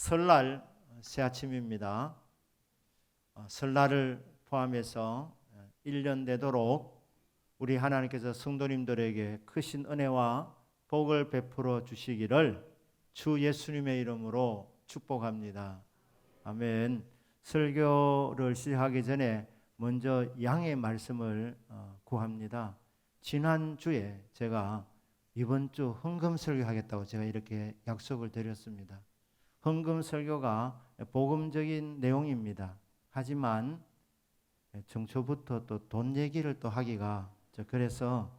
설날 새 아침입니다. 설날을 포함해서 1년 되도록 우리 하나님께서 성도님들에게 크신 은혜와 복을 베풀어 주시기를 주 예수님의 이름으로 축복합니다. 아멘. 설교를 시작하기 전에 먼저 양의 말씀을 구합니다. 지난주에 제가 이번 주 헌금 설교하겠다고 제가 이렇게 약속을 드렸습니다. 헌금 설교가 복음적인 내용입니다. 하지만 정초부터 또 돈 얘기를 또 하기가 그래서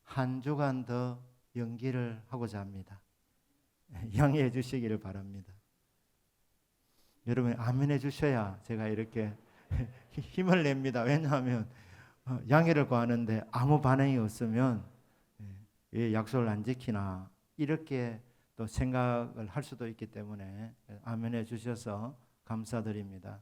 한 주간 더 연기를 하고자 합니다. 양해해 주시기를 바랍니다. 여러분 아멘해 주셔야 제가 이렇게 힘을 냅니다. 왜냐하면 양해를 구하는데 아무 반응이 없으면 왜 약속을 안 지키나 이렇게 또 생각을 할 수도 있기 때문에 아멘해 주셔서 감사드립니다.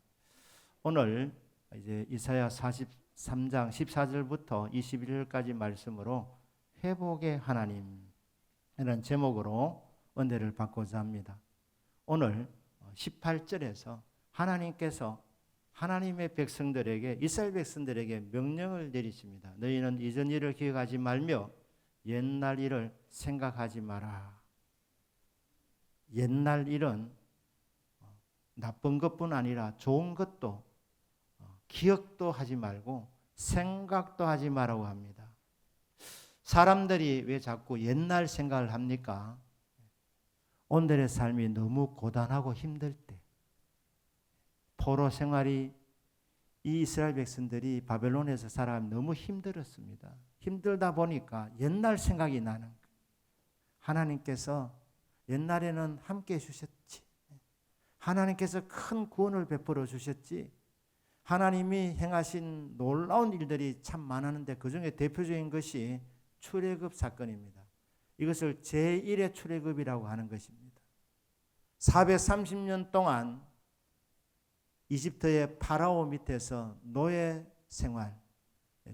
오늘 이제 이사야 43장 14절부터 21절까지 말씀으로 회복의 하나님이라는 제목으로 은혜를 받고자 합니다. 오늘 18절에서 하나님께서 하나님의 백성들에게 이스라엘 백성들에게 명령을 내리십니다. 너희는 이전 일을 기억하지 말며 옛날 일을 생각하지 마라. 옛날 일은 나쁜 것뿐 아니라 좋은 것도 기억도 하지 말고 생각도 하지 말라고 합니다. 사람들이 왜 자꾸 옛날 생각을 합니까? 오늘의 삶이 너무 고단하고 힘들 때, 포로 생활이 이 이스라엘 백성들이 바벨론에서 살아가면 너무 힘들었습니다. 힘들다 보니까 옛날 생각이 나는 거예요. 하나님께서 옛날에는 함께 해주셨지. 하나님께서 큰 구원을 베풀어 주셨지. 하나님이 행하신 놀라운 일들이 참 많았는데 그 중에 대표적인 것이 출애굽 사건입니다. 이것을 제1의 출애굽이라고 하는 것입니다. 430년 동안 이집트의 파라오 밑에서 노예 생활,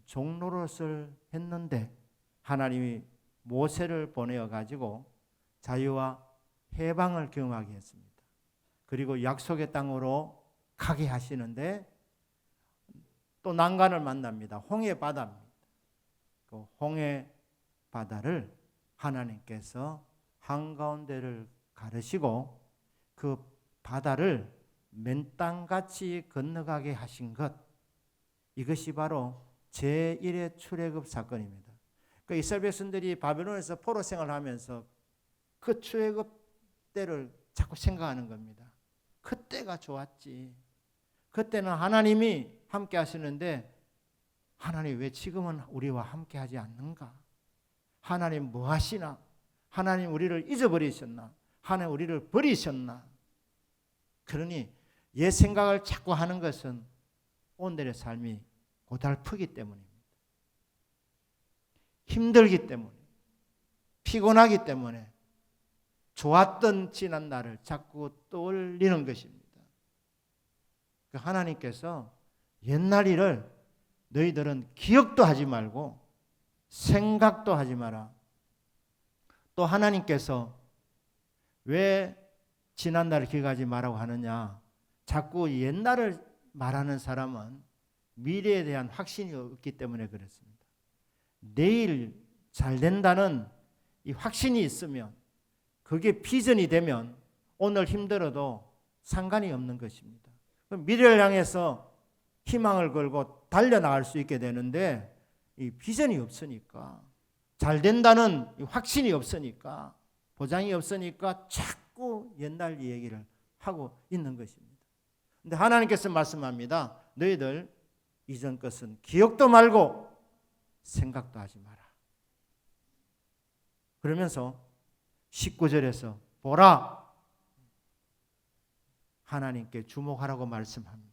종노릇을 했는데 하나님이 모세를 보내어 가지고 자유와 해방을 경험하게 했습니다. 그리고 약속의 땅으로 가게 하시는데 또 난간을 만납니다. 홍해 바다입니다. 그 홍해 바다를 하나님께서 한가운데를 가르시고 그 바다를 맨땅같이 건너가게 하신 것, 이것이 바로 제1의 출애굽 사건입니다. 그 이스라엘 백성들이 바벨론에서 포로 생활을 하면서 그 출애굽 때를 자꾸 생각하는 겁니다. 그때가 좋았지. 그때는 하나님이 함께 하시는데 하나님 왜 지금은 우리와 함께 하지 않는가? 하나님 뭐 하시나? 하나님 우리를 잊어버리셨나? 하나님 우리를 버리셨나? 그러니 옛 생각을 자꾸 하는 것은 오늘의 삶이 고달프기 때문입니다. 힘들기 때문에, 피곤하기 때문에 좋았던 지난 날을 자꾸 떠올리는 것입니다. 하나님께서 옛날 일을 너희들은 기억도 하지 말고 생각도 하지 마라. 또 하나님께서 왜 지난 날을 기억하지 말라고 하느냐? 자꾸 옛날을 말하는 사람은 미래에 대한 확신이 없기 때문에 그렇습니다. 내일 잘 된다는 이 확신이 있으면, 그게 비전이 되면 오늘 힘들어도 상관이 없는 것입니다. 미래를 향해서 희망을 걸고 달려나갈 수 있게 되는데 이 비전이 없으니까, 잘 된다는 확신이 없으니까, 보장이 없으니까 자꾸 옛날 얘기를 하고 있는 것입니다. 그런데 하나님께서 말씀합니다. 너희들 이전 것은 기억도 말고 생각도 하지 마라. 그러면서 19절에서 보라, 하나님께 주목하라고 말씀합니다.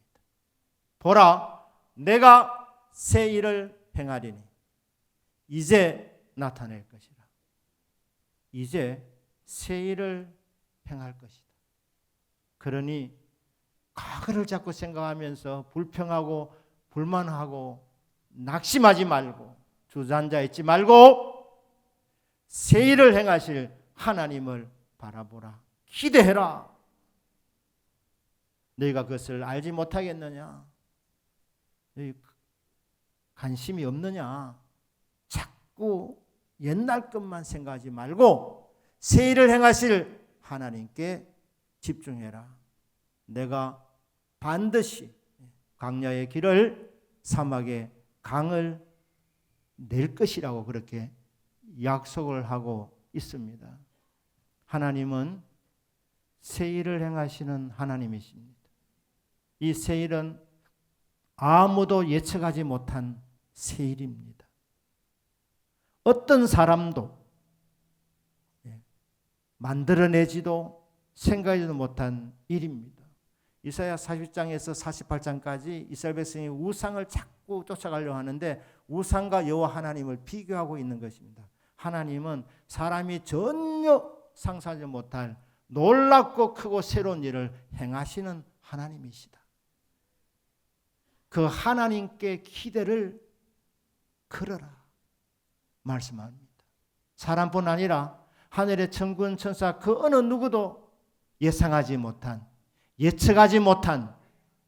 보라, 내가 새 일을 행하리니 이제 나타낼 것이라. 이제 새 일을 행할 것이다. 그러니 과거를 자꾸 생각하면서 불평하고 불만하고 낙심하지 말고 주저앉아 있지 말고 새 일을 행하실 하나님을 바라보라. 기대해라. 너희가 그것을 알지 못하겠느냐? 너희 관심이 없느냐? 자꾸 옛날 것만 생각하지 말고 새 일을 행하실 하나님께 집중해라. 내가 반드시 광야의 길을 사막의 강을 낼 것이라고 그렇게 약속을 하고 있습니다. 하나님은 새 일을 행하시는 하나님이십니다. 이 새 일은 아무도 예측하지 못한 새 일입니다. 어떤 사람도 만들어내지도 생각하지도 못한 일입니다. 이사야 40장에서 48장까지 이스라엘 백성이 우상을 자꾸 쫓아가려고 하는데 우상과 여호와 하나님을 비교하고 있는 것입니다. 하나님은 사람이 전혀 상상하지 못할 놀랍고 크고 새로운 일을 행하시는 하나님이시다. 그 하나님께 기대를 걸어라 말씀합니다. 사람뿐 아니라 하늘의 천군 천사 그 어느 누구도 예상하지 못한, 예측하지 못한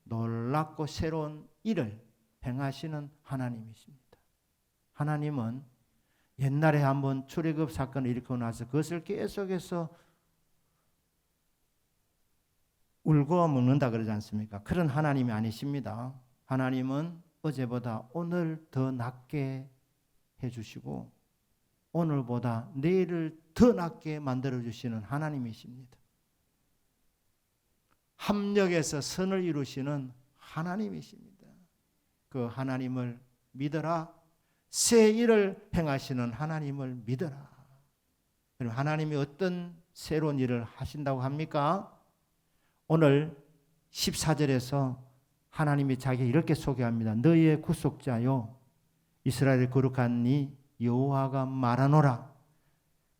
놀랍고 새로운 일을 행하시는 하나님이십니다. 하나님은 옛날에 한번 출애굽 사건을 일으키고 나서 그것을 계속해서 울고 먹는다 그러지 않습니까? 그런 하나님이 아니십니다. 하나님은 어제보다 오늘 더 낫게 해주시고 오늘보다 내일을 더 낫게 만들어주시는 하나님이십니다. 합력해서 선을 이루시는 하나님이십니다. 그 하나님을 믿어라. 새 일을 행하시는 하나님을 믿어라. 그럼 하나님이 어떤 새로운 일을 하신다고 합니까? 오늘 14절에서 하나님이 자기 이렇게 소개합니다. 너희의 구속자요 이스라엘의 거룩한 이 여호와가 말하노라.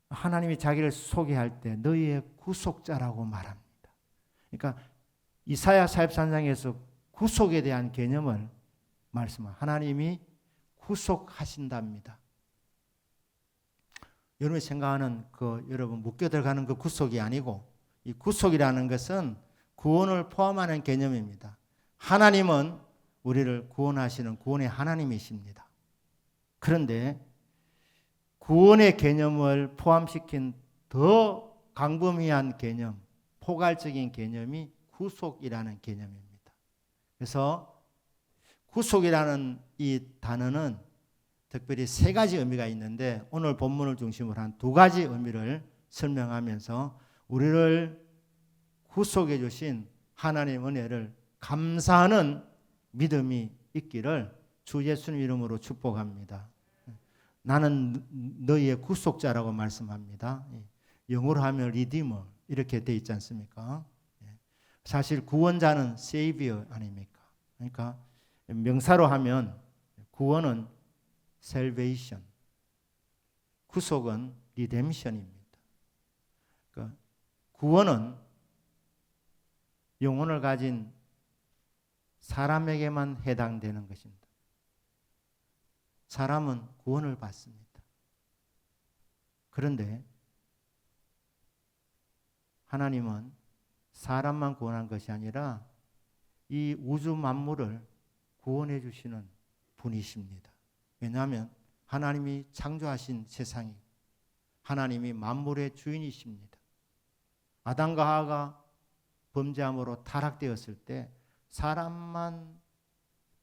하나님이 자기를 소개할 때 너희의 구속자라고 말합니다. 그러니까 이사야 43장에서 구속에 대한 개념을 말씀합니다. 하나님이 구속하신답니다. 여러분이 생각하는 여러분 묶여 들어가는 그 구속이 아니고 이 구속이라는 것은 구원을 포함하는 개념입니다. 하나님은 우리를 구원하시는 구원의 하나님이십니다. 그런데 구원의 개념을 포함시킨 더 광범위한 개념, 포괄적인 개념이 구속이라는 개념입니다. 그래서 구속이라는 이 단어는 특별히 세 가지 의미가 있는데 오늘 본문을 중심으로 한 두 가지 의미를 설명하면서 우리를 구속해 주신 하나님의 은혜를 감사하는 믿음이 있기를 주 예수님 이름으로 축복합니다. 나는 너희의 구속자라고 말씀합니다. 영어로 하면 리디머 이렇게 돼 있지 않습니까? 사실 구원자는 세이비어 아닙니까? 그러니까 명사로 하면 구원은 salvation, 구속은 redemption입니다. 그러니까 구원은 영혼을 가진 사람에게만 해당되는 것입니다. 사람은 구원을 받습니다. 그런데 하나님은 사람만 구원한 것이 아니라 이 우주 만물을 구원해 주시는 분이십니다. 왜냐하면 하나님이 창조하신 세상이 하나님이 만물의 주인이십니다. 아담과 하와가 범죄함으로 타락되었을 때 사람만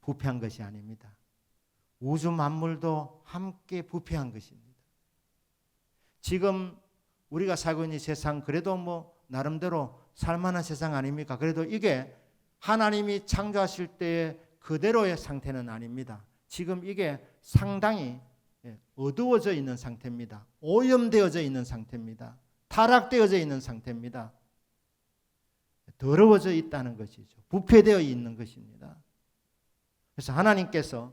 부패한 것이 아닙니다. 우주 만물도 함께 부패한 것입니다. 지금 우리가 살고 있는 세상 그래도 나름대로 살만한 세상 아닙니까? 그래도 이게 하나님이 창조하실 때의 그대로의 상태는 아닙니다. 지금 이게 상당히 어두워져 있는 상태입니다. 오염되어져 있는 상태입니다. 타락되어져 있는 상태입니다. 더러워져 있다는 것이죠. 부패되어 있는 것입니다. 그래서 하나님께서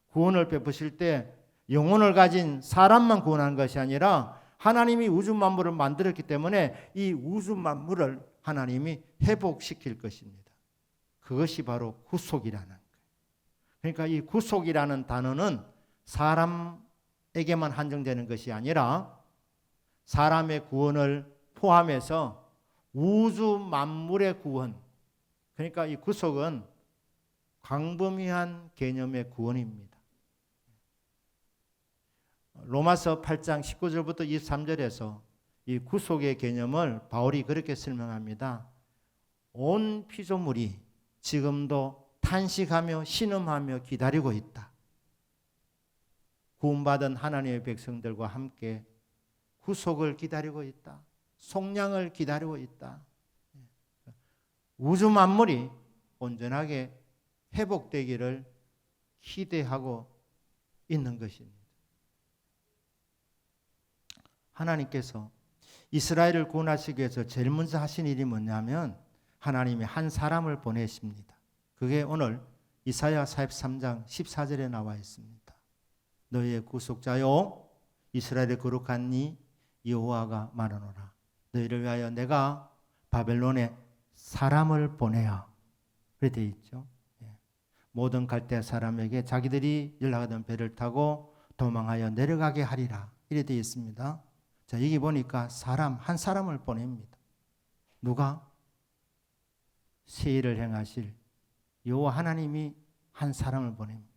구원을 베푸실 때 영혼을 가진 사람만 구원한 것이 아니라 하나님이 우주 만물을 만들었기 때문에 이 우주 만물을 하나님이 회복시킬 것입니다. 그것이 바로 구속이라는 거예요. 그러니까 이 구속이라는 단어는 사람에게만 한정되는 것이 아니라 사람의 구원을 포함해서 우주 만물의 구원, 그러니까 이 구속은 광범위한 개념의 구원입니다. 로마서 8장 19절부터 23절에서 이 구속의 개념을 바울이 그렇게 설명합니다. 온 피조물이 지금도 탄식하며 신음하며 기다리고 있다. 구원받은 하나님의 백성들과 함께 구속을 기다리고 있다. 속량을 기다리고 있다. 우주 만물이 온전하게 회복되기를 기대하고 있는 것입니다. 하나님께서 이스라엘을 구원하시기 위해서 제일 먼저 하신 일이 뭐냐면 하나님이 한 사람을 보내십니다. 그게 오늘 이사야 43장 14절에 나와 있습니다. 너희의 구속자요 이스라엘의 거룩한 이 여호와가 말하노라. 너희를 위하여 내가 바벨론에 사람을 보내야. 그렇게 되어 있죠. 모든 갈대 사람에게 자기들이 연락하던 배를 타고 도망하여 내려가게 하리라. 이렇게 되어 있습니다. 자, 여기 보니까 한 사람을 보냅니다. 누가? 새 일을 행하실 여호와 하나님이 한 사람을 보냅니다.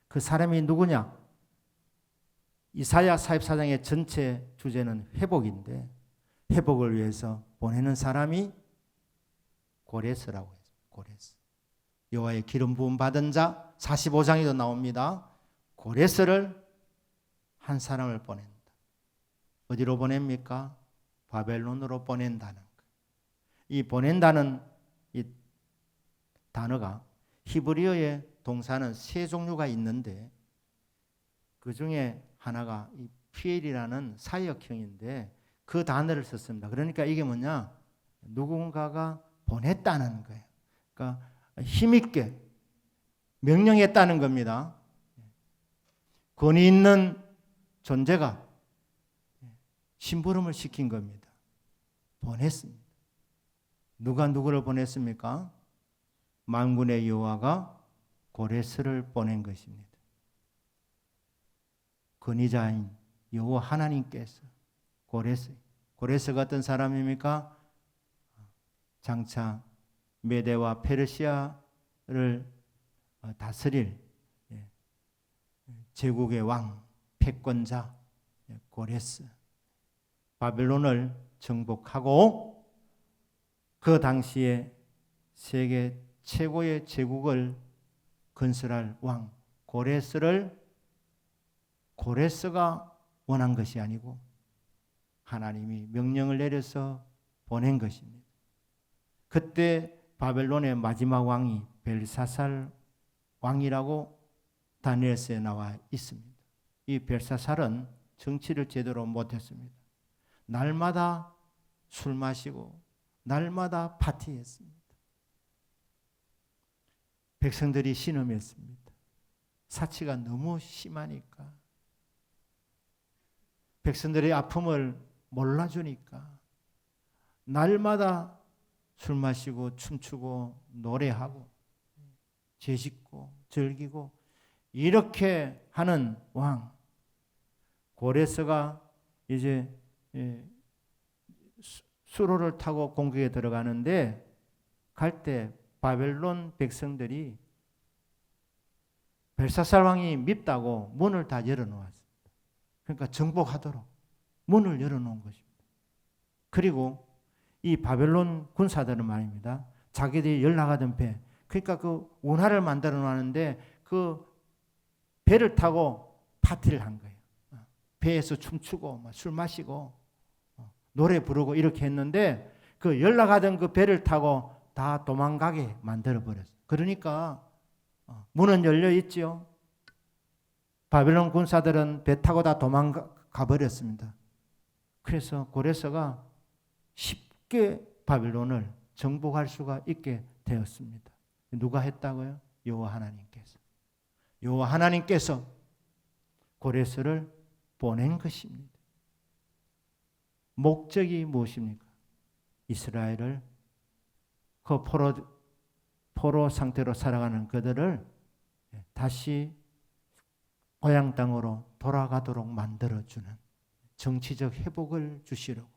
그 사람이 누구냐? 이사야 44장의 전체 주제는 회복인데 회복을 위해서 보내는 사람이 고레스라고 해요. 고레스. 여호와의 기름 부음 받은 자 45장에도 나옵니다. 고레스를 한 사람을 보낸다. 어디로 보냅니까? 바벨론으로 보낸다는 것. 이 보낸다는 이 단어가 히브리어의 동사는 세 종류가 있는데 그 중에 하나가 이 피엘이라는 사역형인데 그 단어를 썼습니다. 그러니까 이게 뭐냐? 누군가가 보냈다는 거예요. 그러니까 힘있게 명령했다는 겁니다. 권위 있는 존재가 심부름을 시킨 겁니다. 보냈습니다. 누가 누구를 보냈습니까? 만군의 여호와가 고레스를 보낸 것입니다. 권위자인 여호와 하나님께서 고레스가 어떤 사람입니까? 장차 메대와 페르시아를 다스릴 제국의 왕, 패권자 고레스. 바벨론을 정복하고 그 당시에 세계 최고의 제국을 건설할 왕 고레스가 원한 것이 아니고 하나님이 명령을 내려서 보낸 것입니다. 그때 바벨론의 마지막 왕이 벨사살 왕이라고 다니엘서에 나와 있습니다. 이 벨사살은 정치를 제대로 못했습니다. 날마다 술 마시고 날마다 파티했습니다. 백성들이 신음했습니다. 사치가 너무 심하니까 백성들의 아픔을 몰라주니까 날마다 술 마시고 춤추고 노래하고 죄짓고 즐기고 이렇게 하는 왕 고레스가 이제 수로를 타고 공격에 들어가는데 갈 때 바벨론 백성들이 벨사살 왕이 밉다고 문을 다 열어놓았습니다. 그러니까 정복하도록 문을 열어놓은 것입니다. 그리고 이 바벨론 군사들은 말입니다. 자기들이 연락하던 배, 그러니까 그 운하를 만들어 놨는데 그 배를 타고 파티를 한 거예요. 배에서 춤추고 술 마시고 노래 부르고 이렇게 했는데 그 연락하던 그 배를 타고 다 도망가게 만들어 버렸어요. 그러니까 문은 열려 있지요. 바벨론 군사들은 배 타고 다 도망가 버렸습니다. 그래서 고레스가 쉽게 바벨론을 정복할 수가 있게 되었습니다. 누가 했다고요? 여호와 하나님께서. 여호와 하나님께서 고레스를 보낸 것입니다. 목적이 무엇입니까? 이스라엘을 그 포로 상태로 살아가는 그들을 다시 고향 땅으로 돌아가도록 만들어주는 정치적 회복을 주시려고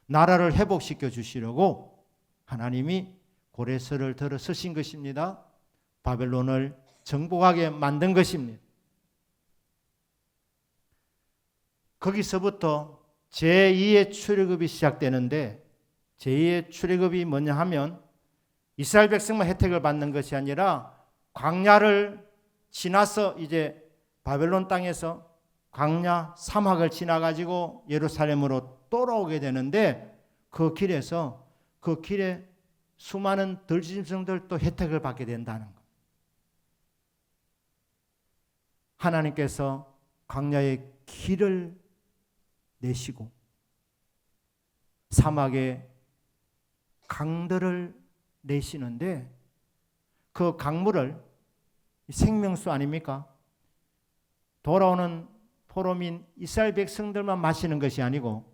나라를 회복시켜 주시려고 하나님이 고레스를 들어 서신 것입니다. 바벨론을 정복하게 만든 것입니다. 거기서부터 제2의 출애굽이 시작되는데, 제2의 출애굽이 뭐냐 하면 이스라엘 백성만 혜택을 받는 것이 아니라 광야를 지나서 이제 바벨론 땅에서 광야 사막을 지나가지고 예루살렘으로 돌아오게 되는데, 그 길에 수많은 들짐승들도 혜택을 받게 된다는 것. 하나님께서 광야의 길을 내시고 사막에 강들을 내시는데, 그 강물을 생명수 아닙니까? 돌아오는 포로민 이스라엘 백성들만 마시는 것이 아니고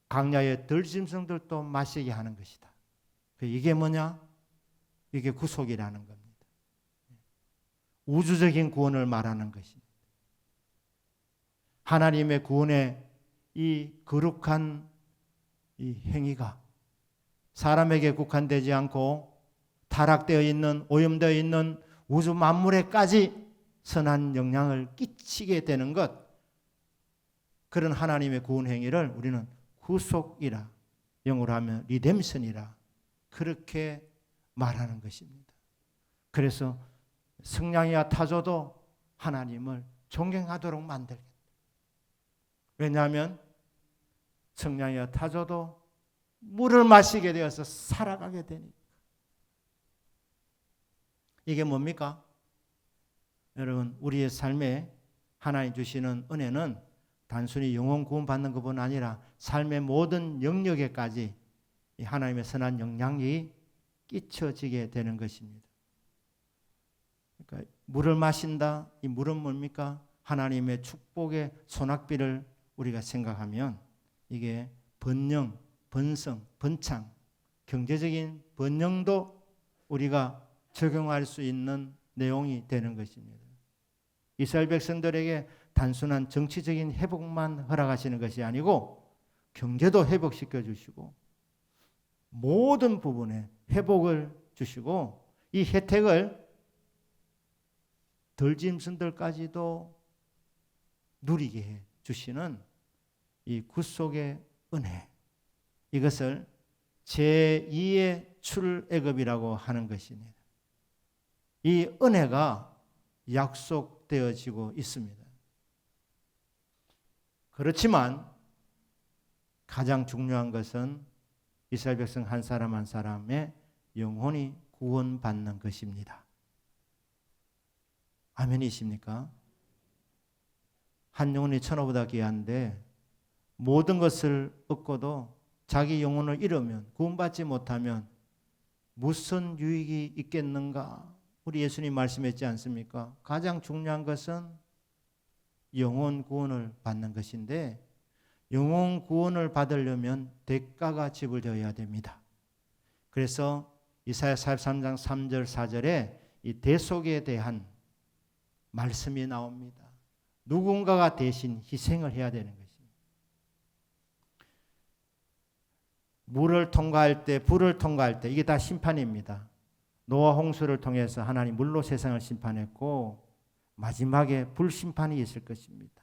광야의 들짐승들도 마시게 하는 것이다. 이게 뭐냐? 이게 구속이라는 겁니다. 우주적인 구원을 말하는 것입니다. 하나님의 구원의 이 거룩한 이 행위가 사람에게 국한되지 않고 타락되어 있는, 오염되어 있는 우주 만물에까지 선한 영향을 끼치게 되는 것, 그런 하나님의 구원 행위를 우리는 구속이라, 영어로 하면 리뎀션이라 그렇게 말하는 것입니다. 그래서 성량이와 타조도 하나님을 존경하도록 만들겠다. 왜냐하면 성량이와 타조도 물을 마시게 되어서 살아가게 되니까. 이게 뭡니까? 여러분, 우리의 삶에 하나님 주시는 은혜는 단순히 영혼 구원받는 것뿐 아니라 삶의 모든 영역에까지 이 하나님의 선한 영향이 끼쳐지게 되는 것입니다. 그러니까 물을 마신다. 이 물은 뭡니까? 하나님의 축복의 소낙비를 우리가 생각하면 이게 번영, 번성, 번창, 경제적인 번영도 우리가 적용할 수 있는 내용이 되는 것입니다. 이스라엘 백성들에게 단순한 정치적인 회복만 허락하시는 것이 아니고 경제도 회복시켜 주시고 모든 부분에 회복을 주시고 이 혜택을 들짐승들까지도 누리게 해 주시는 이 구속의 은혜, 이것을 제2의 출애굽이라고 하는 것입니다. 이 은혜가 약속되어지고 있습니다. 그렇지만 가장 중요한 것은 이스라엘 백성 한 사람 한 사람의 영혼이 구원받는 것입니다. 아멘이십니까? 한 영혼이 천하보다 귀한데 모든 것을 얻고도 자기 영혼을 잃으면, 구원받지 못하면 무슨 유익이 있겠는가? 우리 예수님 말씀했지 않습니까? 가장 중요한 것은 영혼 구원을 받는 것인데, 영혼 구원을 받으려면 대가가 지불되어야 됩니다. 그래서 이사야 43장 3절 4절에 이 대속에 대한 말씀이 나옵니다. 누군가가 대신 희생을 해야 되는 것입니다. 물을 통과할 때, 불을 통과할 때, 이게 다 심판입니다. 노아 홍수를 통해서 하나님 물로 세상을 심판했고 마지막에 불심판이 있을 것입니다.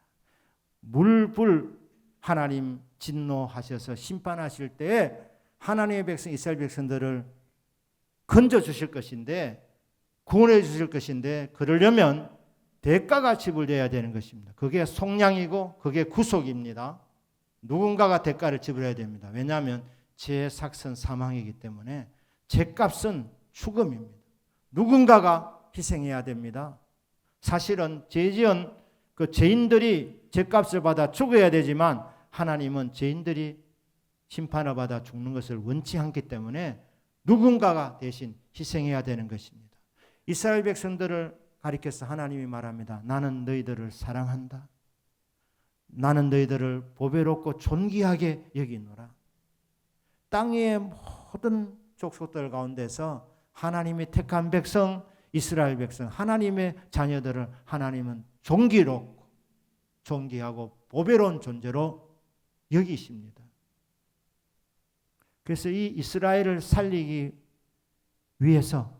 불 하나님 진노하셔서 심판하실 때에 하나님의 백성 이스라엘 백성들을 건져 주실 것인데, 구원해 주실 것인데, 그러려면 대가가 지불돼야 되는 것입니다. 그게 속량이고 그게 구속입니다. 누군가가 대가를 지불해야 됩니다. 왜냐하면 죄의 삭은 사망이기 때문에 죄값은 죽음입니다. 누군가가 희생해야 됩니다. 사실은 죄지은 그 죄인들이 죄값을 받아 죽어야 되지만 하나님은 죄인들이 심판을 받아 죽는 것을 원치 않기 때문에 누군가가 대신 희생해야 되는 것입니다. 이스라엘 백성들을 가리켜서 하나님이 말합니다. 나는 너희들을 사랑한다. 나는 너희들을 보배롭고 존귀하게 여기노라. 땅의 모든 족속들 가운데서 하나님이 택한 백성, 이스라엘 백성, 하나님의 자녀들을 하나님은 존귀롭고 존귀하고 보배로운 존재로 여기십니다. 그래서 이 이스라엘을 살리기 위해서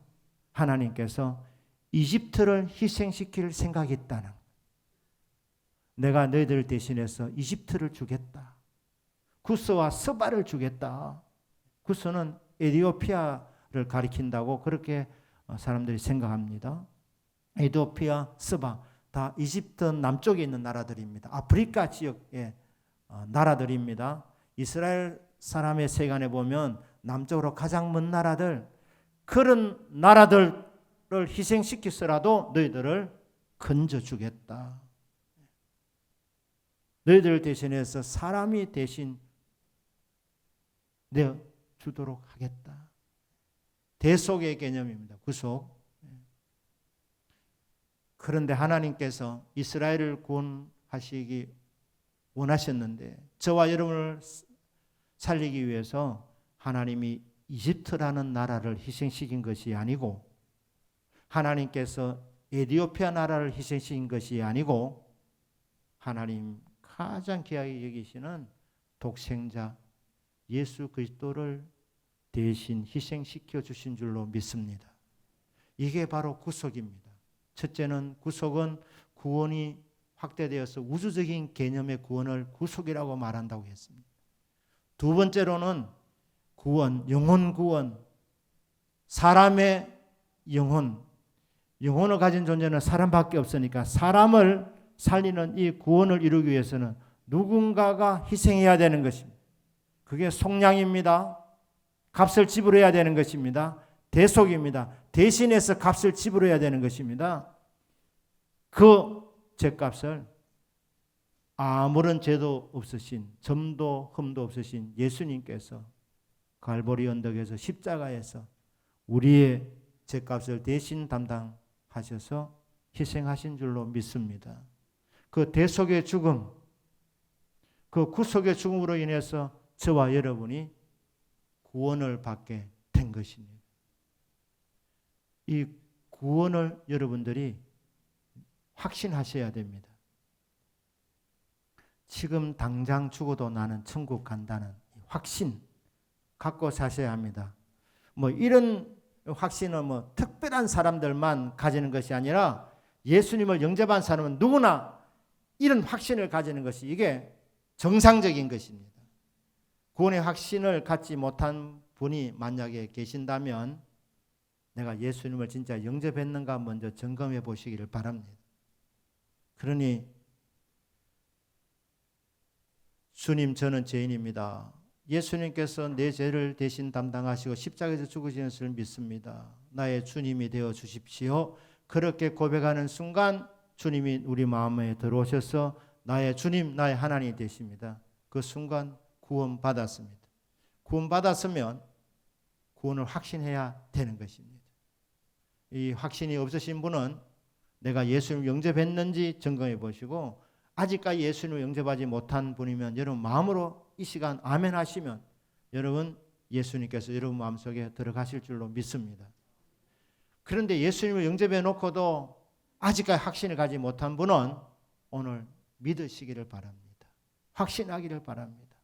하나님께서 이집트를 희생시킬 생각이 있다는, 내가 너희들 대신해서 이집트를 주겠다. 구스와 스바를 주겠다. 구스는 에티오피아를 가리킨다고 그렇게 사람들이 생각합니다. 에티오피아, 스바 다 이집트 남쪽에 있는 나라들입니다. 아프리카 지역의 나라들입니다. 이스라엘 사람의 세간에 보면 남쪽으로 가장 먼 나라들, 그런 나라들을 희생시키서라도 너희들을 건져주겠다. 너희들 대신해서 사람이 대신 내어 주도록 하겠다. 대속의 개념입니다. 구속. 그런데 하나님께서 이스라엘을 구원하시기 원하셨는데, 저와 여러분을 살리기 위해서 하나님이 이집트라는 나라를 희생시킨 것이 아니고, 하나님께서 에티오피아 나라를 희생시킨 것이 아니고, 하나님 가장 귀하게 여기시는 독생자 예수 그리스도를 대신 희생시켜 주신 줄로 믿습니다. 이게 바로 구속입니다. 첫째는, 구속은 구원이 확대되어서 우주적인 개념의 구원을 구속이라고 말한다고 했습니다. 두 번째로는 구원, 영혼 구원, 사람의 영혼을 가진 존재는 사람밖에 없으니까 사람을 살리는 이 구원을 이루기 위해서는 누군가가 희생해야 되는 것입니다. 그게 속량입니다. 값을 지불해야 되는 것입니다. 대속입니다. 대신해서 값을 지불해야 되는 것입니다. 그 죄값을 아무런 죄도 없으신, 점도 흠도 없으신 예수님께서 갈보리 언덕에서 십자가에서 우리의 죄값을 대신 담당하셔서 희생하신 줄로 믿습니다. 그 대속의 죽음, 그 구속의 죽음으로 인해서 저와 여러분이 구원을 받게 된 것입니다. 이 구원을 여러분들이 확신하셔야 됩니다. 지금 당장 죽어도 나는 천국 간다는 확신 갖고 사셔야 합니다. 이런 확신은 특별한 사람들만 가지는 것이 아니라 예수님을 영접한 사람은 누구나 이런 확신을 가지는 것이, 이게 정상적인 것입니다. 구원의 확신을 갖지 못한 분이 만약에 계신다면 내가 예수님을 진짜 영접했는가 먼저 점검해 보시기를 바랍니다. 그러니 주님, 저는 죄인입니다. 예수님께서 내 죄를 대신 담당하시고 십자가에서 죽으시는 것을 믿습니다. 나의 주님이 되어 주십시오. 그렇게 고백하는 순간 주님이 우리 마음에 들어오셔서 나의 주님, 나의 하나님이 되십니다. 그 순간 구원받았습니다. 구원받았으면 구원을 확신해야 되는 것입니다. 이 확신이 없으신 분은 내가 예수님을 영접했는지 점검해 보시고, 아직까지 예수님을 영접하지 못한 분이면 여러분 마음으로 이 시간 아멘 하시면 여러분 예수님께서 여러분 마음속에 들어가실 줄로 믿습니다. 그런데 예수님을 영접해 놓고도 아직까지 확신을 가지 못한 분은 오늘 믿으시기를 바랍니다. 확신하기를 바랍니다.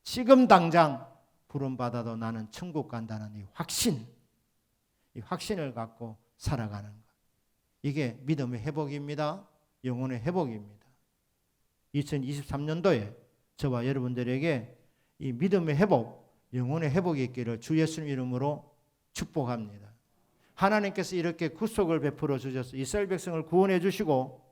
지금 당장 부름받아도 나는 천국 간다는 이 확신을 갖고 살아가는 것. 이게 믿음의 회복입니다. 영혼의 회복입니다. 2023년도에 저와 여러분들에게 이 믿음의 회복, 영혼의 회복이 있기를 주 예수님 이름으로 축복합니다. 하나님께서 이렇게 구속을 베풀어 주셔서 이스라엘 백성을 구원해 주시고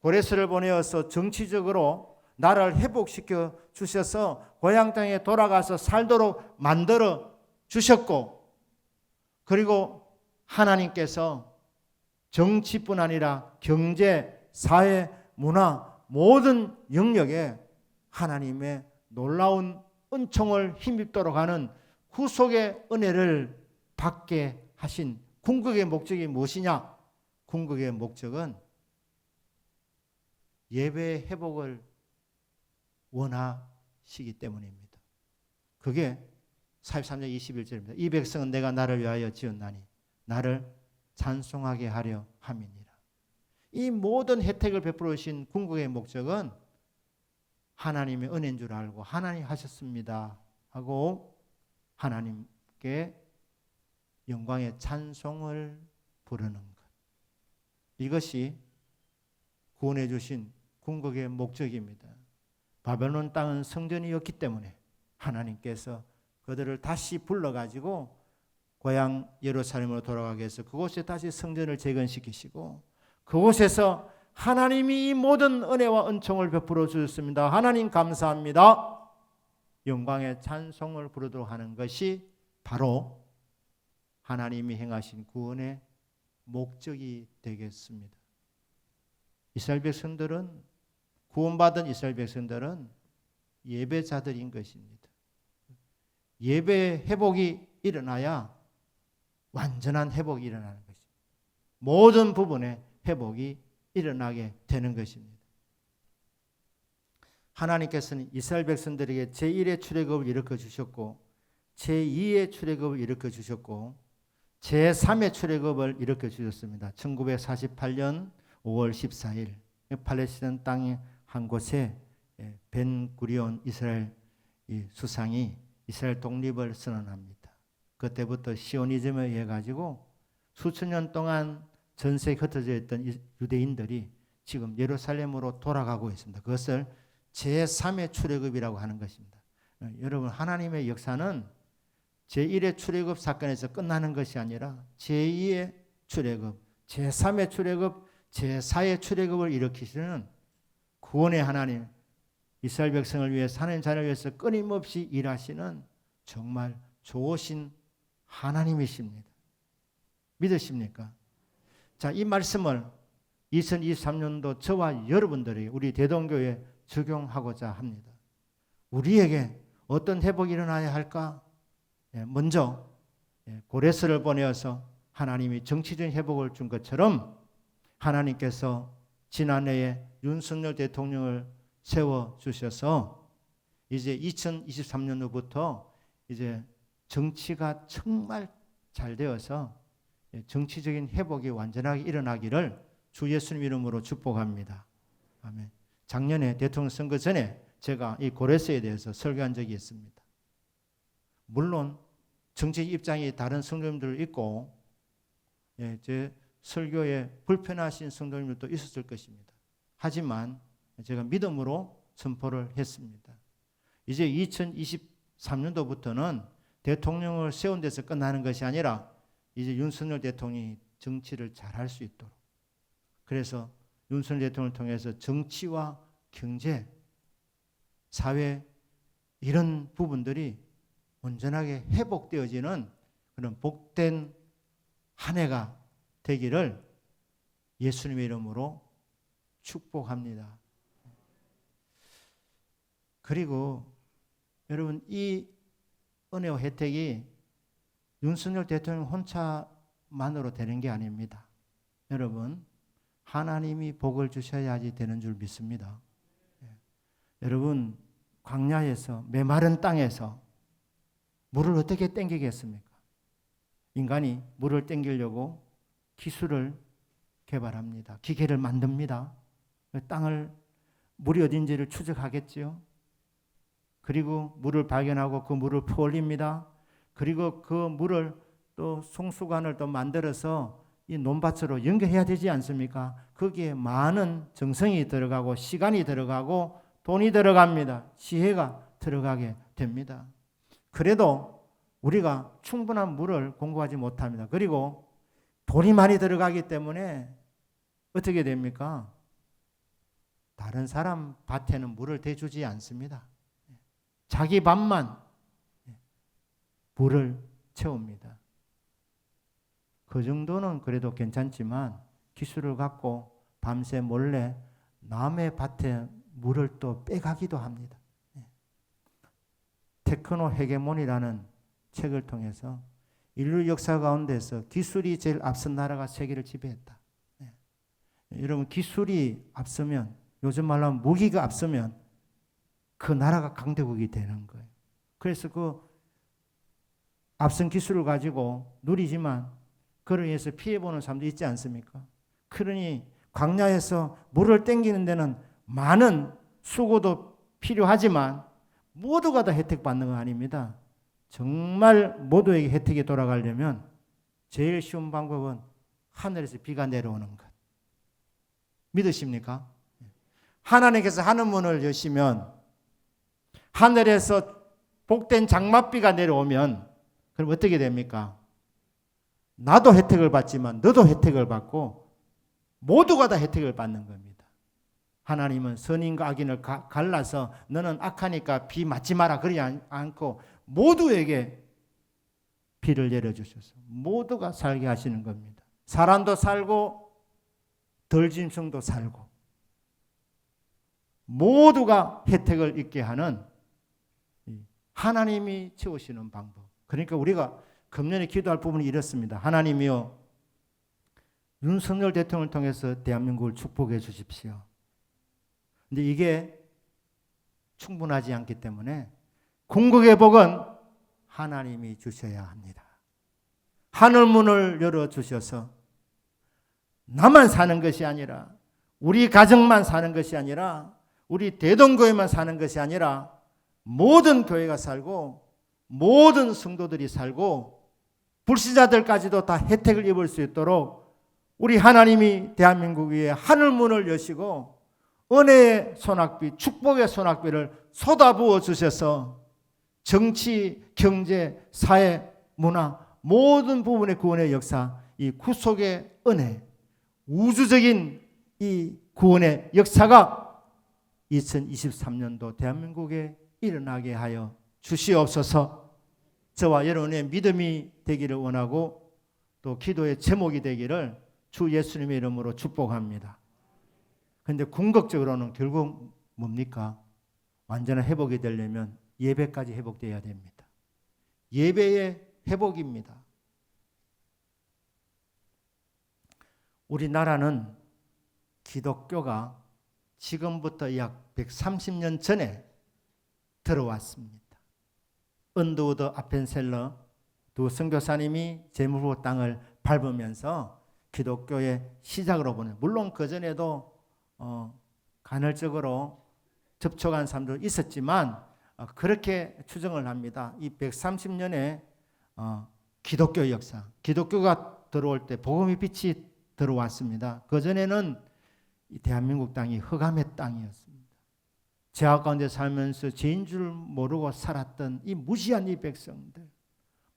고레스를 보내어서 정치적으로 나라를 회복시켜 주셔서 고향 땅에 돌아가서 살도록 만들어 주셨고, 그리고 하나님께서 정치뿐 아니라 경제, 사회, 문화 모든 영역에 하나님의 놀라운 은총을 힘입도록 하는 구속의 은혜를 받게 하신 궁극의 목적이 무엇이냐? 궁극의 목적은 예배의 회복을 원하시기 때문입니다. 그게 43장 21절입니다. 이 백성은 내가 나를 위하여 지었나니 나를 찬송하게 하려 함이니라. 이 모든 혜택을 베풀어 주신 궁극의 목적은 하나님의 은혜인 줄 알고 하나님 하셨습니다 하고 하나님께 영광의 찬송을 부르는 것. 이것이 구원해 주신 궁극의 목적입니다. 바벨론 땅은 성전이었기 때문에 하나님께서 그들을 다시 불러가지고 고향 예루살렘으로 돌아가게 해서 그곳에 다시 성전을 재건시키시고 그곳에서 하나님이 이 모든 은혜와 은총을 베풀어 주셨습니다. 하나님 감사합니다. 영광의 찬송을 부르도록 하는 것이 바로 하나님이 행하신 구원의 목적이 되겠습니다. 이스라엘 백성들은, 구원받은 이스라엘 백성들은 예배자들인 것입니다. 예배 회복이 일어나야 완전한 회복이 일어나는 것입니다. 모든 부분에 회복이 일어나게 되는 것입니다. 하나님께서는 이스라엘 백성들에게 제1의 출애굽을 일으켜 주셨고 제2의 출애굽을 일으켜 주셨고 제3의 출애굽을 일으켜 주셨습니다. 1948년 5월 14일 팔레스타인 땅의 한 곳에 벤구리온 이스라엘 수상이 이스라엘 독립을 선언합니다. 그때부터 시오니즘에 의해 가지고 수천 년 동안 전 세계에 흩어져 있던 유대인들이 지금 예루살렘으로 돌아가고 있습니다. 그것을 제3의 출애굽이라고 하는 것입니다. 여러분, 하나님의 역사는 제1의 출애굽 사건에서 끝나는 것이 아니라 제2의 출애굽, 제3의 출애굽, 제4의 출애굽을 일으키시는 구원의 하나님, 이스라엘 백성을 위해서, 하나님 자녀를 위해서 끊임없이 일하시는 정말 좋으신 하나님이십니다. 믿으십니까? 자, 이 말씀을 2023년도 저와 여러분들이 우리 대동교회에 적용하고자 합니다. 우리에게 어떤 회복이 일어나야 할까? 먼저 고레스를 보내어서 하나님이 정치적인 회복을 준 것처럼 하나님께서 지난해에 윤석열 대통령을 세워주셔서 이제 2023년도부터 이제 정치가 정말 잘 되어서 정치적인 회복이 완전하게 일어나기를 주 예수님 이름으로 축복합니다. 아멘. 작년에 대통령 선거 전에 제가 이 고레스에 대해서 설교한 적이 있습니다. 물론 정치 입장이 다른 성도님들 있고 제 설교에 불편하신 성도님들도 있었을 것입니다. 하지만 제가 믿음으로 선포를 했습니다. 이제 2023년도부터는 대통령을 세운 데서 끝나는 것이 아니라 이제 윤석열 대통령이 정치를 잘할 수 있도록, 그래서 윤석열 대통령을 통해서 정치와 경제, 사회 이런 부분들이 온전하게 회복되어지는 그런 복된 한 해가 되기를 예수님의 이름으로 축복합니다. 그리고 여러분, 이 은혜와 혜택이 윤석열 대통령 혼자만으로 되는 게 아닙니다. 여러분, 하나님이 복을 주셔야지 되는 줄 믿습니다. 여러분, 광야에서, 메마른 땅에서 물을 어떻게 땡기겠습니까? 인간이 물을 땡기려고 기술을 개발합니다. 기계를 만듭니다. 땅을, 물이 어딘지를 추적하겠지요. 그리고 물을 발견하고 그 물을 퍼올립니다. 그리고 그 물을 또 송수관을 또 만들어서 이 논밭으로 연결해야 되지 않습니까? 거기에 많은 정성이 들어가고 시간이 들어가고 돈이 들어갑니다. 지혜가 들어가게 됩니다. 그래도 우리가 충분한 물을 공급하지 못합니다. 그리고 돈이 많이 들어가기 때문에 어떻게 됩니까? 다른 사람 밭에는 물을 대주지 않습니다. 자기 밭만 물을 채웁니다. 그 정도는 그래도 괜찮지만 기술을 갖고 밤새 몰래 남의 밭에 물을 또 빼가기도 합니다. 테크노 헤게몬이라는 책을 통해서 인류 역사 가운데서 기술이 제일 앞선 나라가 세계를 지배했다. 여러분, 기술이 앞서면, 요즘 말로 하면 무기가 앞서면 그 나라가 강대국이 되는 거예요. 그래서 그 앞선 기술을 가지고 누리지만 그로 인해서 피해보는 사람도 있지 않습니까? 그러니 광야에서 물을 땡기는 데는 많은 수고도 필요하지만 모두가 다 혜택 받는 건 아닙니다. 정말 모두에게 혜택이 돌아가려면 제일 쉬운 방법은 하늘에서 비가 내려오는 것. 믿으십니까? 하나님께서 하늘 문을 여시면 하늘에서 복된 장맛비가 내려오면 그럼 어떻게 됩니까? 나도 혜택을 받지만 너도 혜택을 받고 모두가 다 혜택을 받는 겁니다. 하나님은 선인과 악인을 갈라서 너는 악하니까 비 맞지 마라 그러지 않고 모두에게 비를 내려주셔서 모두가 살게 하시는 겁니다. 사람도 살고 덜짐승도 살고 모두가 혜택을 입게 하는 하나님이 채우시는 방법. 그러니까 우리가 금년에 기도할 부분이 이렇습니다. 하나님이요, 윤석열 대통령을 통해서 대한민국을 축복해 주십시오. 근데 이게 충분하지 않기 때문에 궁극의 복은 하나님이 주셔야 합니다. 하늘문을 열어주셔서 나만 사는 것이 아니라 우리 가정만 사는 것이 아니라 우리 대동교회만 사는 것이 아니라 모든 교회가 살고 모든 성도들이 살고 불신자들까지도 다 혜택을 입을 수 있도록 우리 하나님이 대한민국 위에 하늘문을 여시고 은혜의 소낙비, 축복의 소낙비를 쏟아부어 주셔서 정치, 경제, 사회, 문화 모든 부분의 구원의 역사, 이 구속의 은혜, 우주적인 이 구원의 역사가 2023년도 대한민국에 일어나게 하여 주시옵소서. 저와 여러분의 믿음이 되기를 원하고 또 기도의 제목이 되기를 주 예수님의 이름으로 축복합니다. 그런데 궁극적으로는 결국 뭡니까? 완전한 회복이 되려면 예배까지 회복되어야 됩니다. 예배의 회복입니다. 우리나라는 기독교가 지금부터 약 130년 전에 들어왔습니다. 언더우드 아펜셀러 두 선교사님이 제물보 땅을 밟으면서 기독교의 시작으로 보는, 물론 그전에도 간헐적으로 접촉한 사람도 있었지만 그렇게 추정을 합니다. 이 130년의 기독교 역사, 기독교가 들어올 때 복음의 빛이 들어왔습니다. 그전에는 이 대한민국 땅이 흑암의 땅이었습니다. 죄악 가운데 살면서 죄인 줄 모르고 살았던 이 무시한 이 백성들,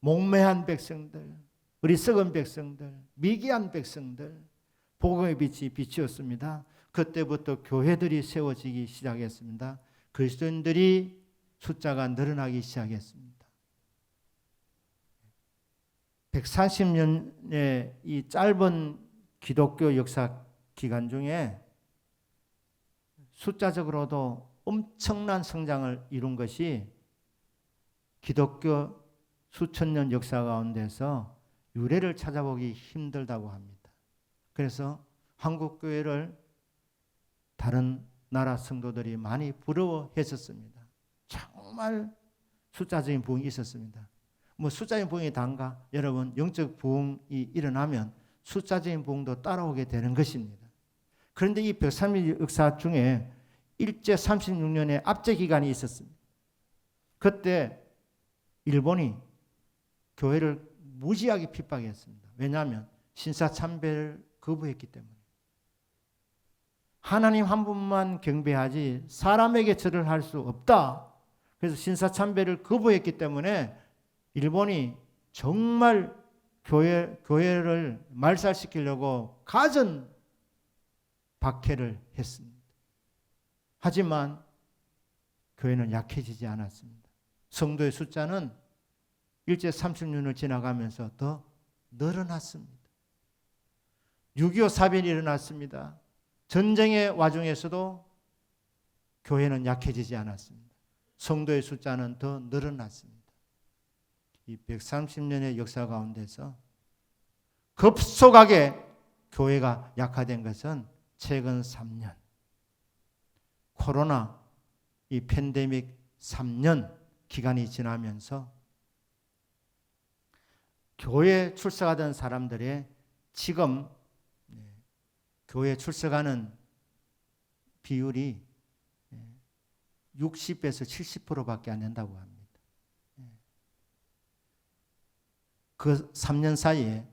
목매한 백성들, 어리석은 백성들, 미개한 백성들, 복음의 빛이 비추었습니다. 그때부터 교회들이 세워지기 시작했습니다. 그리스도인들이 숫자가 늘어나기 시작했습니다. 140년의 이 짧은 기독교 역사 기간 중에 숫자적으로도 엄청난 성장을 이룬 것이 기독교 수천 년 역사 가운데서 유래를 찾아보기 힘들다고 합니다. 그래서 한국 교회를 다른 나라 성도들이 많이 부러워했었습니다. 정말 숫자적인 부흥이 있었습니다. 뭐 숫자적인 부흥이 단가? 여러분, 영적 부흥이 일어나면 숫자적인 부흥도 따라오게 되는 것입니다. 그런데 이 130년 역사 중에 일제 36년의 압제 기간이 있었습니다. 그때 일본이 교회를 무지하게 핍박했습니다. 왜냐하면 신사참배를 거부했기 때문에. 하나님 한 분만 경배하지 사람에게 절을 할 수 없다. 그래서 신사참배를 거부했기 때문에 일본이 정말 교회를 말살시키려고 가전 박해를 했습니다. 하지만 교회는 약해지지 않았습니다. 성도의 숫자는 일제 30년을 지나가면서 더 늘어났습니다. 6.25 사변이 일어났습니다. 전쟁의 와중에서도 교회는 약해지지 않았습니다. 성도의 숫자는 더 늘어났습니다. 이 130년의 역사 가운데서 급속하게 교회가 약화된 것은 최근 3년, 코로나 이 팬데믹 3년 기간이 지나면서 교회에 출석하던 사람들의 지금 교회에 출석하는 비율이 60에서 70%밖에 안 된다고 합니다. 그 3년 사이에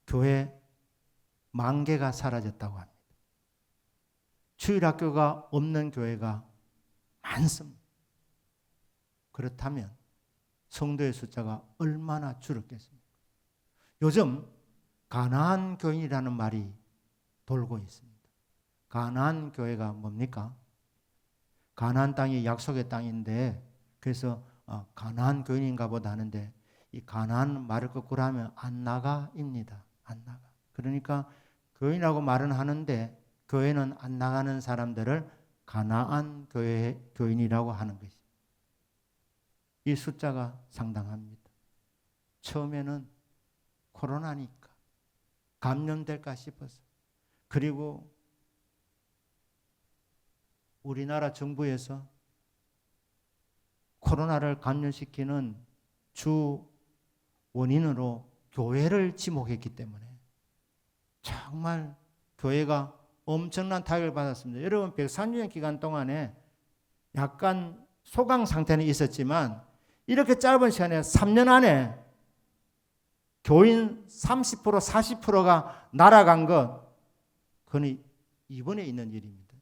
교회 10,000개가 사라졌다고 합니다. 주일학교가 없는 교회가 많습니다. 그렇다면 성도의 숫자가 얼마나 줄었겠습니까? 요즘 가나안 교인이라는 말이 돌고 있습니다. 가나안 교회가 뭡니까? 가나안 땅이 약속의 땅인데 그래서 가나안 교인인가 보다 하는데 이 가나안 말을 거꾸로 하면 안 나가입니다. 안 나가. 그러니까 교인이라고 말은 하는데 교회는 안 나가는 사람들을 가나안 교인이라고 하는 것입니다. 이 숫자가 상당합니다. 처음에는 코로나니까 감염될까 싶어서 그리고 우리나라 정부에서 코로나를 감염시키는 주 원인으로 교회를 지목했기 때문에 정말 교회가 엄청난 타격을 받았습니다. 여러분 130년 기간 동안에 약간 소강 상태는 있었지만 이렇게 짧은 시간에 3년 안에 교인 30% 40%가 날아간 것 그건 이번에 있는 일입니다.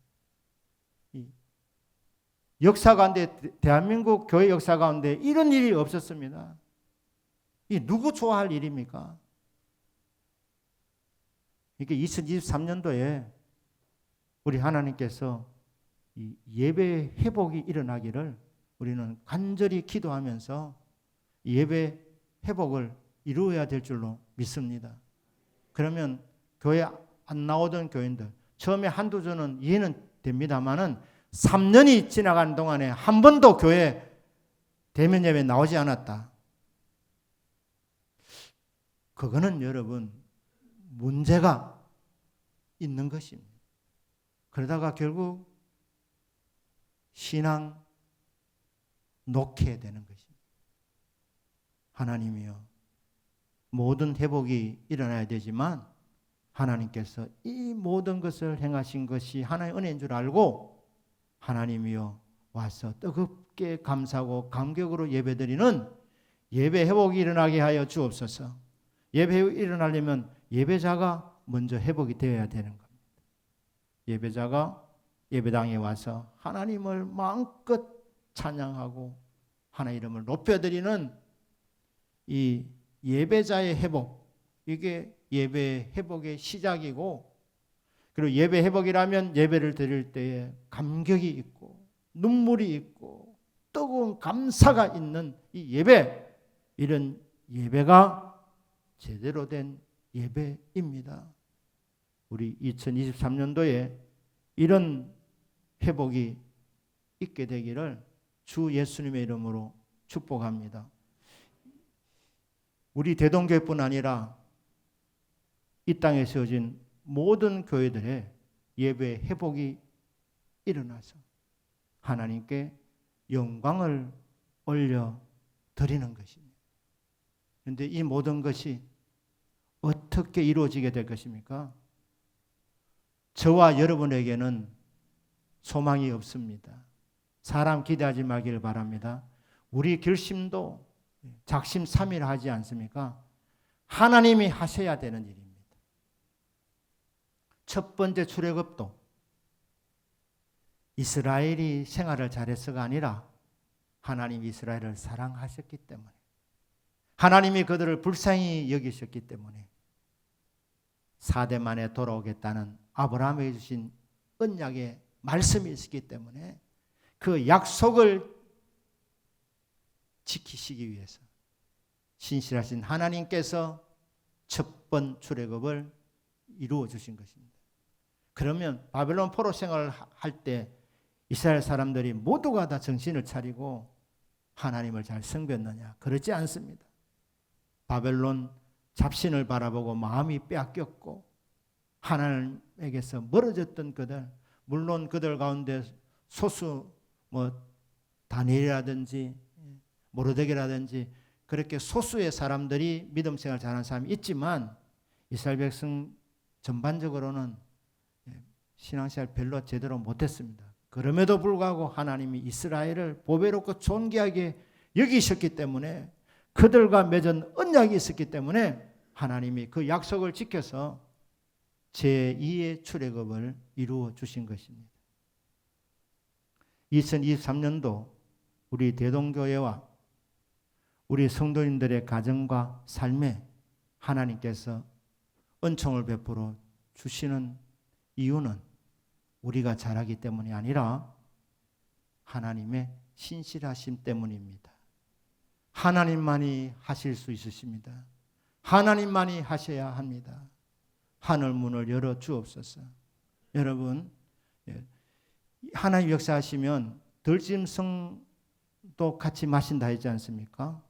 역사 가운데 대한민국 교회 역사 가운데 이런 일이 없었습니다. 이 누구 좋아할 일입니까? 이게 2023년도에 우리 하나님께서 이 예배 회복이 일어나기를 우리는 간절히 기도하면서 예배 회복을 이루어야 될 줄로 믿습니다. 그러면 교회 안 나오던 교인들 처음에 한두 주는 이해는 됩니다만은 3년이 지나가는 동안에 한 번도 교회 대면 예배 나오지 않았다. 그거는 여러분 문제가 있는 것입니다. 그러다가 결국 신앙 놓게 되는 것입니다. 하나님이요 모든 회복이 일어나야 되지만 하나님께서 이 모든 것을 행하신 것이 하나님의 은혜인 줄 알고 하나님이요 와서 뜨겁게 감사하고 감격으로 예배드리는 예배 회복이 일어나게 하여 주옵소서. 예배 회복이 일어나려면 예배자가 먼저 회복이 되어야 되는 겁니다. 예배자가 예배당에 와서 하나님을 마음껏 찬양하고 하나님 이름을 높여드리는 이 예배자의 회복, 이게 예배 회복의 시작이고 그리고 예배 회복이라면 예배를 드릴 때에 감격이 있고 눈물이 있고 뜨거운 감사가 있는 이 예배, 이런 예배가 제대로 된 예배입니다. 우리 2023년도에 이런 회복이 있게 되기를 주 예수님의 이름으로 축복합니다. 우리 대동교회뿐 아니라 이 땅에 세워진 모든 교회들의 예배 회복이 일어나서 하나님께 영광을 올려 드리는 것입니다. 그런데 이 모든 것이 어떻게 이루어지게 될 것입니까? 저와 여러분에게는 소망이 없습니다. 사람 기대하지 말기를 바랍니다. 우리 결심도 작심삼일하지 않습니까? 하나님이 하셔야 되는 일입니다. 첫 번째 출애굽도 이스라엘이 생활을 잘해서가 아니라 하나님이 이스라엘을 사랑하셨기 때문에 하나님이 그들을 불쌍히 여기셨기 때문에 4대 만에 돌아오겠다는 아브라함에게 주신 언약의 말씀이 있었기 때문에 그 약속을 지키시기 위해서 신실하신 하나님께서 첫 번 출애굽을 이루어 주신 것입니다. 그러면 바벨론 포로 생활을 할 때 이스라엘 사람들이 모두가 다 정신을 차리고 하나님을 잘 섬겼느냐? 그렇지 않습니다. 바벨론 잡신을 바라보고 마음이 빼앗겼고 하나님에게서 멀어졌던 그들, 물론 그들 가운데 소수 다니엘이라든지 모르드게라든지 그렇게 소수의 사람들이 믿음 생활 잘하는 사람이 있지만 이스라엘 백성 전반적으로는 신앙생활 별로 제대로 못했습니다. 그럼에도 불구하고 하나님이 이스라엘을 보배롭고 존귀하게 여기셨기 때문에 그들과 맺은 언약이 있었기 때문에 하나님이 그 약속을 지켜서 제2의 출애굽을 이루어 주신 것입니다. 2023년도 우리 대동교회와 우리 성도님들의 가정과 삶에 하나님께서 은총을 베풀어 주시는 이유는 우리가 잘하기 때문이 아니라 하나님의 신실하심 때문입니다. 하나님만이 하실 수 있으십니다. 하나님만이 하셔야 합니다. 하늘 문을 열어 주옵소서. 여러분, 하나님 역사하시면 들짐승도 같이 마신다 했지 않습니까?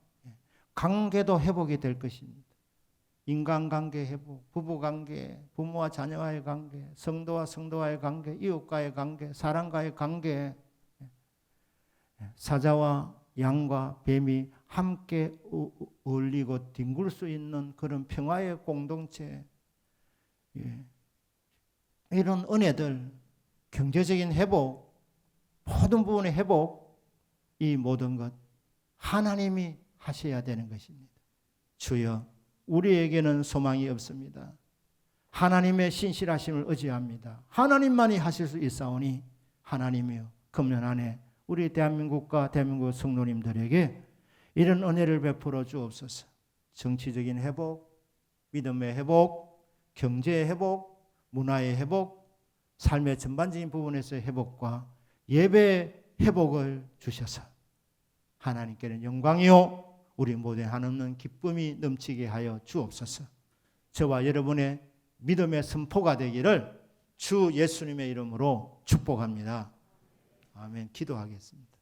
관계도 회복이 될 것입니다. 인간관계 회복, 부부관계, 부모와 자녀와의 관계, 성도와 성도와의 관계, 이웃과의 관계, 사람과의 관계, 사자와 양과 뱀이 함께 어울리고 뒹굴 수 있는 그런 평화의 공동체, 이런 은혜들, 경제적인 회복, 모든 부분의 회복, 이 모든 것 하나님이 하셔야 되는 것입니다. 주여, 우리에게는 소망이 없습니다. 하나님의 신실하심을 의지합니다. 하나님만이 하실 수 있사오니 하나님이여, 금년 안에 우리 대한민국과 대한민국 성도님들에게 이런 은혜를 베풀어 주옵소서. 정치적인 회복, 믿음의 회복, 경제의 회복, 문화의 회복, 삶의 전반적인 부분에서의 회복과 예배의 회복을 주셔서 하나님께는 영광이요 우리 모두에 한없는 기쁨이 넘치게 하여 주옵소서. 저와 여러분의 믿음의 선포가 되기를 주 예수님의 이름으로 축복합니다. 아멘. 기도하겠습니다.